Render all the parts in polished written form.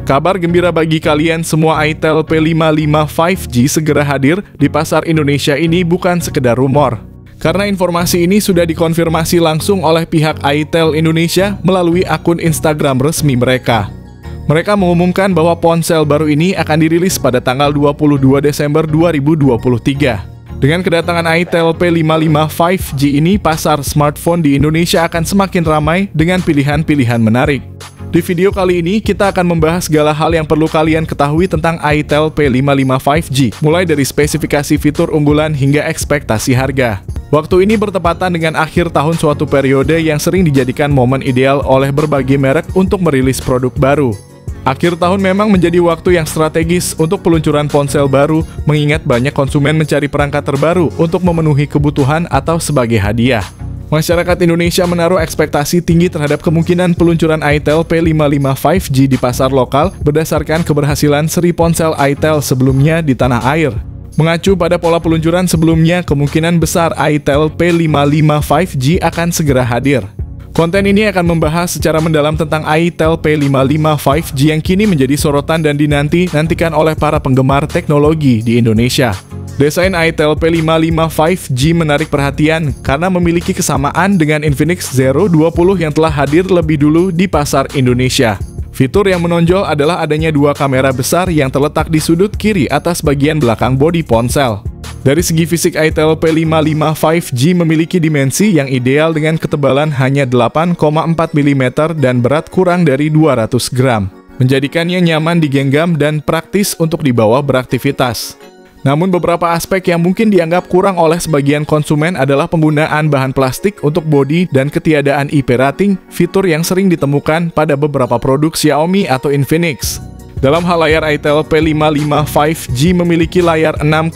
Kabar gembira bagi kalian semua, itel P55 5G segera hadir di pasar Indonesia ini bukan sekedar rumor. Karena informasi ini sudah dikonfirmasi langsung oleh pihak itel Indonesia melalui akun Instagram resmi mereka. Mereka mengumumkan bahwa ponsel baru ini akan dirilis pada tanggal 22 Desember 2023. Dengan kedatangan itel P55 5G ini, pasar smartphone di Indonesia akan semakin ramai dengan pilihan-pilihan menarik. Di video kali ini, kita akan membahas segala hal yang perlu kalian ketahui tentang itel P55 5G, mulai dari spesifikasi fitur unggulan hingga ekspektasi harga. Waktu ini bertepatan dengan akhir tahun, suatu periode yang sering dijadikan momen ideal oleh berbagai merek untuk merilis produk baru. Akhir tahun memang menjadi waktu yang strategis untuk peluncuran ponsel baru, mengingat banyak konsumen mencari perangkat terbaru untuk memenuhi kebutuhan atau sebagai hadiah. Masyarakat Indonesia menaruh ekspektasi tinggi terhadap kemungkinan peluncuran itel P55 5G di pasar lokal berdasarkan keberhasilan seri ponsel itel sebelumnya di tanah air. Mengacu pada pola peluncuran sebelumnya, kemungkinan besar itel P55 5G akan segera hadir. Konten ini akan membahas secara mendalam tentang itel P55 5G yang kini menjadi sorotan dan dinantikan oleh para penggemar teknologi di Indonesia. Desain itel P55 5G menarik perhatian karena memiliki kesamaan dengan Infinix Zero 20 yang telah hadir lebih dulu di pasar Indonesia. Fitur yang menonjol adalah adanya dua kamera besar yang terletak di sudut kiri atas bagian belakang bodi ponsel. Dari segi fisik, itel P55 5G memiliki dimensi yang ideal dengan ketebalan hanya 8,4 mm dan berat kurang dari 200 gram, menjadikannya nyaman digenggam dan praktis untuk dibawa beraktivitas. Namun beberapa aspek yang mungkin dianggap kurang oleh sebagian konsumen adalah penggunaan bahan plastik untuk bodi dan ketiadaan IP rating, fitur yang sering ditemukan pada beberapa produk Xiaomi atau Infinix. Dalam hal layar, itel P55 5G memiliki layar 6,6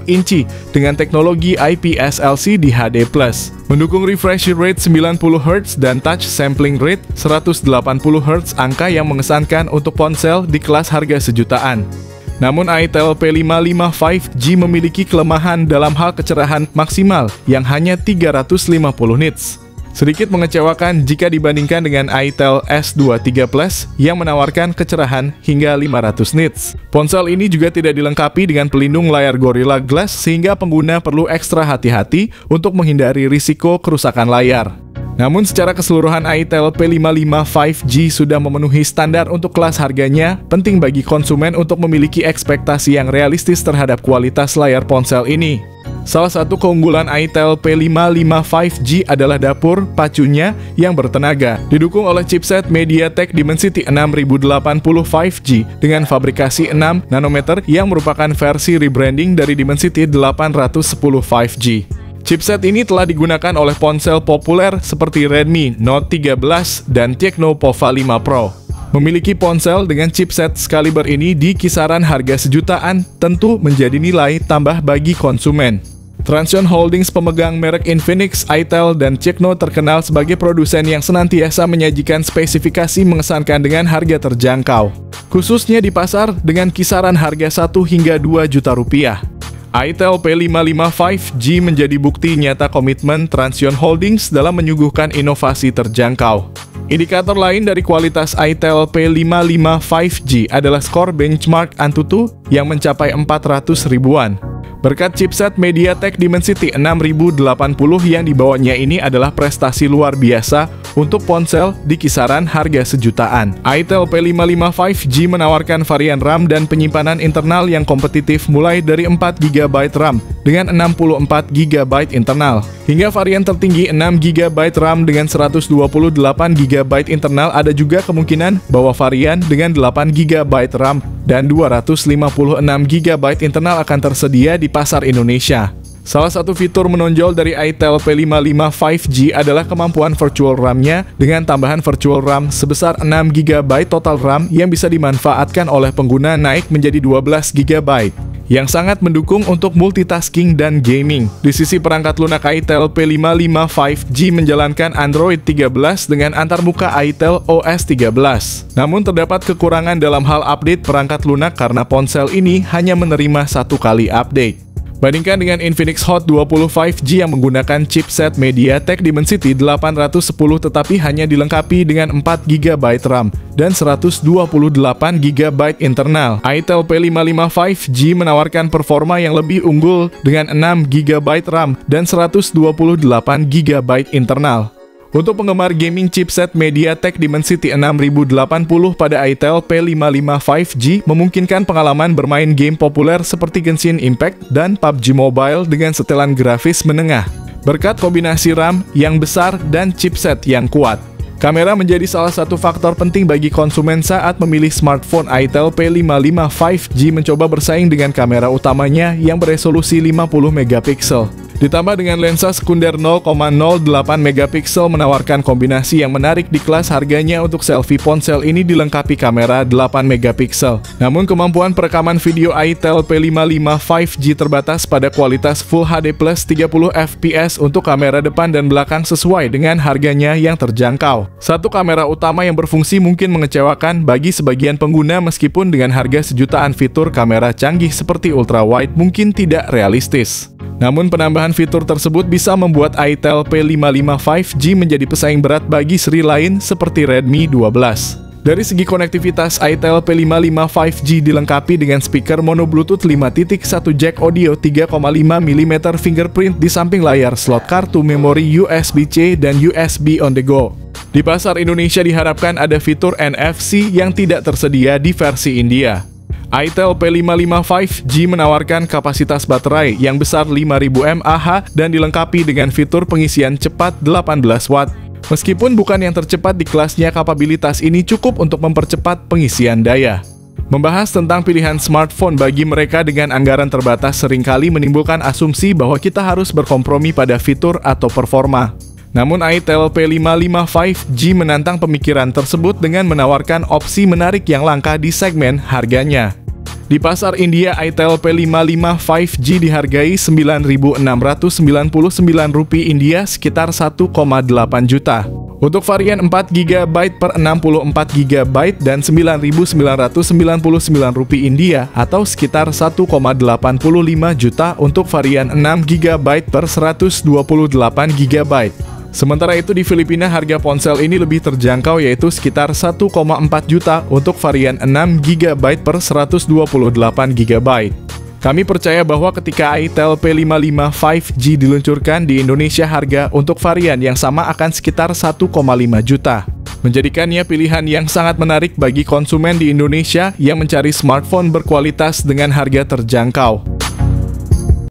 inci dengan teknologi IPS LCD HD+, mendukung refresh rate 90Hz dan touch sampling rate 180Hz, angka yang mengesankan untuk ponsel di kelas harga sejutaan. Namun itel P55 5G memiliki kelemahan dalam hal kecerahan maksimal yang hanya 350 nits. Sedikit mengecewakan jika dibandingkan dengan itel S23 Plus yang menawarkan kecerahan hingga 500 nits. Ponsel ini juga tidak dilengkapi dengan pelindung layar Gorilla Glass sehingga pengguna perlu ekstra hati-hati untuk menghindari risiko kerusakan layar. Namun secara keseluruhan, itel P55 5G sudah memenuhi standar untuk kelas harganya. Penting bagi konsumen untuk memiliki ekspektasi yang realistis terhadap kualitas layar ponsel ini. Salah satu keunggulan itel P55 5G adalah dapur pacunya yang bertenaga, didukung oleh chipset MediaTek Dimensity 6080 5G dengan fabrikasi 6 nanometer yang merupakan versi rebranding dari Dimensity 810 5G. Chipset ini telah digunakan oleh ponsel populer seperti Redmi Note 13 dan Tecno Pova 5 Pro. Memiliki ponsel dengan chipset sekaliber ini di kisaran harga sejutaan tentu menjadi nilai tambah bagi konsumen. Transsion Holdings, pemegang merek Infinix, itel, dan Tecno, terkenal sebagai produsen yang senantiasa menyajikan spesifikasi mengesankan dengan harga terjangkau, khususnya di pasar dengan kisaran harga 1 hingga 2 juta rupiah. itel P55 5G menjadi bukti nyata komitmen Transsion Holdings dalam menyuguhkan inovasi terjangkau. Indikator lain dari kualitas itel P55 5G adalah skor benchmark Antutu yang mencapai 400 ribuan. Berkat chipset MediaTek Dimensity 6080 yang dibawanya ini adalah prestasi luar biasa untuk ponsel di kisaran harga sejutaan. itel P55 5G menawarkan varian RAM dan penyimpanan internal yang kompetitif mulai dari 4 GB RAM dengan 64 GB internal, hingga varian tertinggi 6 GB RAM dengan 128 GB internal. Ada juga kemungkinan bahwa varian dengan 8 GB RAM dan 256 GB internal akan tersedia di pasar Indonesia. Salah satu fitur menonjol dari itel P55 5G adalah kemampuan virtual RAM-nya dengan tambahan virtual RAM sebesar 6 GB total RAM yang bisa dimanfaatkan oleh pengguna naik menjadi 12 GB, yang sangat mendukung untuk multitasking dan gaming. Di sisi perangkat lunak, itel P55 5G menjalankan Android 13 dengan antarmuka itel OS 13. Namun terdapat kekurangan dalam hal update perangkat lunak karena ponsel ini hanya menerima 1 kali update. Bandingkan dengan Infinix Hot 20 5G yang menggunakan chipset MediaTek Dimensity 810 tetapi hanya dilengkapi dengan 4GB RAM dan 128GB internal. Itel P55 5G menawarkan performa yang lebih unggul dengan 6GB RAM dan 128GB internal. Untuk penggemar gaming, chipset MediaTek Dimensity 6080 pada Itel P55 5G memungkinkan pengalaman bermain game populer seperti Genshin Impact dan PUBG Mobile dengan setelan grafis menengah, berkat kombinasi RAM yang besar dan chipset yang kuat. Kamera menjadi salah satu faktor penting bagi konsumen saat memilih smartphone. Itel P55 5G mencoba bersaing dengan kamera utamanya yang beresolusi 50MP. Ditambah dengan lensa sekunder 0,08 megapiksel menawarkan kombinasi yang menarik di kelas. Harganya untuk selfie ponsel ini dilengkapi kamera 8 megapiksel. Namun kemampuan perekaman video Itel P55 5G terbatas pada kualitas Full HD Plus 30 fps untuk kamera depan dan belakang sesuai dengan harganya yang terjangkau. Satu kamera utama yang berfungsi mungkin mengecewakan bagi sebagian pengguna meskipun dengan harga sejutaan fitur kamera canggih seperti ultra wide mungkin tidak realistis. Namun penambahan fitur tersebut bisa membuat Itel P55 5G menjadi pesaing berat bagi seri lain seperti Redmi 12. Dari segi konektivitas, Itel P55 5G dilengkapi dengan speaker mono Bluetooth 5.1 jack audio 3,5mm fingerprint di samping layar, slot kartu memori USB-C dan USB on the go. Di pasar Indonesia diharapkan ada fitur NFC yang tidak tersedia di versi India. Itel P55 5G menawarkan kapasitas baterai yang besar 5000 mAh dan dilengkapi dengan fitur pengisian cepat 18 watt. Meskipun bukan yang tercepat di kelasnya, kapabilitas ini cukup untuk mempercepat pengisian daya. Membahas tentang pilihan smartphone bagi mereka dengan anggaran terbatas seringkali menimbulkan asumsi bahwa kita harus berkompromi pada fitur atau performa. Namun Itel P55 5G menantang pemikiran tersebut dengan menawarkan opsi menarik yang langka di segmen harganya. Di pasar India, Itel P55 5G dihargai Rp9.699 India sekitar 1,8 juta. Untuk varian 4GB per 64GB dan Rp9.999 India atau sekitar 1,85 juta untuk varian 6GB per 128GB. Sementara itu di Filipina harga ponsel ini lebih terjangkau yaitu sekitar 1,4 juta untuk varian 6GB per 128GB. Kami percaya bahwa ketika Itel P55 5G diluncurkan di Indonesia, harga untuk varian yang sama akan sekitar 1,5 juta. Menjadikannya pilihan yang sangat menarik bagi konsumen di Indonesia yang mencari smartphone berkualitas dengan harga terjangkau.